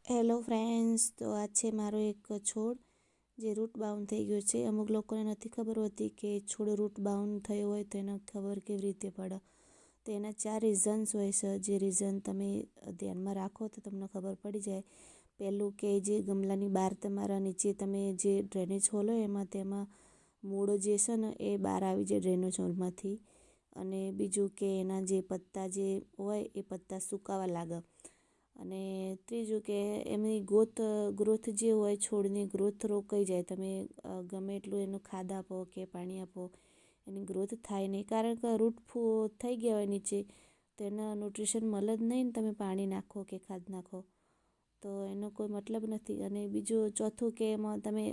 Hello friends, તો આ છે મારો એક છોડ જે રૂટ બાઉન્ડ થઈ ગયો છે. અમુક લોકોને નથી ખબર હોતી કે છોડ રૂટ બાઉન્ડ થયો હોય તો એને ખબર કેવી રીતે પડે. તો એના 4 રીઝન્સ હોય છે, જે રીઝન તમે ધ્યાનમાં રાખો તો તમને ખબર પડી જાય. પહેલું કે જે ગમલાની બહાર તમારા નીચે તમે જે ડ્રેનેજ હોલ હોય એમાં તેમાં મૂળ જે છે ને એ બહાર આવી જાય ડ્રેનેજ હોલમાંથી. અને બીજું કે એના જે પત્તા જે હોય એ પત્તા સુકાવા લાગે. અને ત્રીજું કે એમની ગ્રોથ જે હોય છોડની ગ્રોથ રોકાઈ જાય. તમે ગમે એટલું એનું ખાદ આપો કે પાણી આપો, એની ગ્રોથ થાય નહીં, કારણ કે રૂટ થઈ ગયા હોય નીચે તો એના ન્યુટ્રિશન મળે જ નહીં ને. તમે પાણી નાખો કે ખાદ નાખો તો એનો કોઈ મતલબ નથી. અને બીજું ચોથું કે એમાં તમે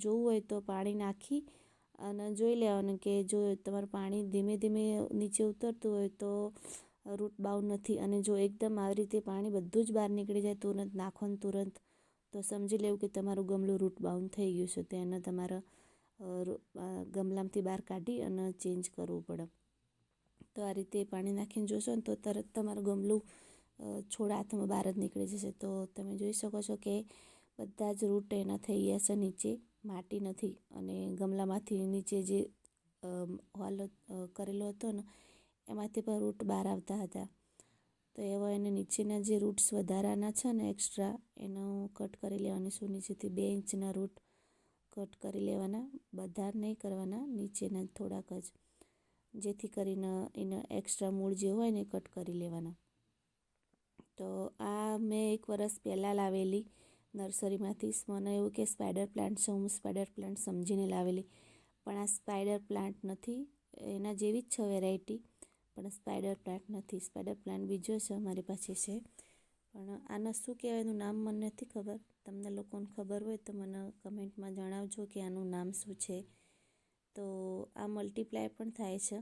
જોવું હોય તો પાણી નાખી અને જોઈ લેવાનું કે જો તમારું પાણી ધીમે ધીમે નીચે ઉતરતું હોય તો રૂટ બાઉન્ડ નથી. અને જો એકદમ આવી રીતે પાણી બધું જ બહાર નીકળી જાય તુરંત નાખો ને તુરંત, તો સમજી લેવું કે તમારું ગમલું રૂટ બાઉન્ડ થઈ ગયું છે. તો એને તમારે ગમલામાંથી બહાર કાઢી અને ચેન્જ કરવું પડે. તો આ રીતે પાણી નાખીને જોશો ને તો તરત તમારું ગમલું છોડ હાથમાં બહાર જ નીકળી જશે. તો તમે જોઈ શકો છો કે બધા જ રૂટ એના થઈ ગયા છે નીચે, માટી નથી. અને ગમલામાંથી નીચે જે હોલ કરેલો હતો ને એમાંથી પણ રૂટ બહાર આવતા હતા. તો એવા એને નીચેના જે રૂટ્સ વધારાના છે ને એક્સ્ટ્રા, એનો કટ કરી લેવાની છું. નીચેથી 2 ઇંચના રૂટ કટ કરી લેવાના, બધા નહીં કરવાના, નીચેના થોડાક જ, જેથી કરીને એના એક્સ્ટ્રા મૂળ જે હોય ને કટ કરી લેવાના. તો આ મેં 1 વર્ષ પહેલાં લાવેલી નર્સરીમાંથી. મને એવું કે સ્પાઈડર પ્લાન્ટ છે, હું સ્પાઈડર પ્લાન્ટ સમજીને લાવેલી, પણ આ સ્પાઈડર પ્લાન્ટ નથી. એના જેવી જ છે વેરાયટી, પણ સ્પાઈડર પ્લાન્ટ નથી. સ્પાઈડર પ્લાન્ટ બીજો છે મારી પાસે છે, પણ આને શું કહેવાય એનું નામ મને નથી ખબર. તમને લોકોને ખબર હોય તો મને કમેન્ટમાં જણાવજો કે આનું નામ શું છે. તો આ મલ્ટીપ્લાય પણ થાય છે.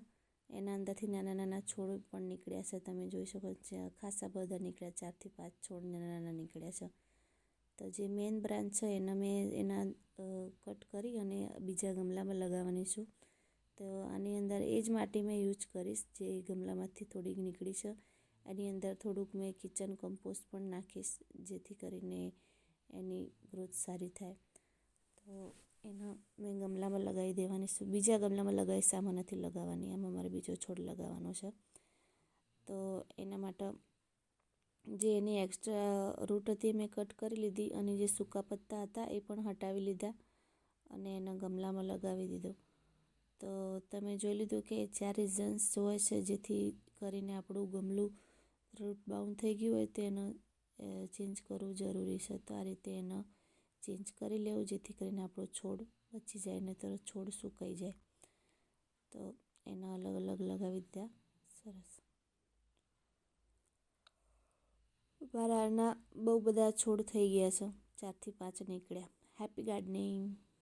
એના અંદરથી નાના નાના છોડ પણ નીકળ્યા છે. તમે જોઈ શકો છો ખાસા બધા નીકળ્યા, 4 થી 5 છોડ નાના નાના નીકળ્યા છે. તો જે મેઇન બ્રાન્ચ છે એના મેં કટ કરી અને બીજા ગમલામાં લગાવવાની છું. તો આની અંદર એ જ માટી મેં યુઝ કરીશ જે ગમલામાંથી થોડીક નીકળી છે. એની અંદર થોડુંક મેં કિચન કમ્પોસ્ટ પણ નાખીશ, જેથી કરીને એની ગ્રોથ સારી થાય. તો એનો મેં ગમલામાં લગાવી દેવાની છું. બીજા ગમલામાં લગાવીશ, આમાં નથી લગાવવાની. આમાં મારે બીજો છોડ લગાવવાનો છે. તો એના માટે જે એની એક્સ્ટ્રા રૂટ હતી મેં કટ કરી લીધી, અને જે સૂકા પત્તા હતા એ પણ હટાવી લીધા અને એના ગમલામાં લગાવી દીધો. તો તમે જોઈ લીધું કે 4 રીઝન્સ હોય છે જેથી કરીને આપણું ગમલું રૂટ બાઉન્ડ થઈ ગયું હોય તો એને ચેન્જ કરવું જરૂરી છે. તો આ રીતે એને ચેન્જ કરી લેવું, જેથી કરીને આપણો છોડ બચી જાય, ને તરત છોડ સુકાઈ જાય. તો એના અલગ અલગ લગાવી દીધા. સરસ. મારા આના બહુ બધા છોડ થઈ ગયા છે, 4 થી 5 નીકળ્યા. Happy gardening.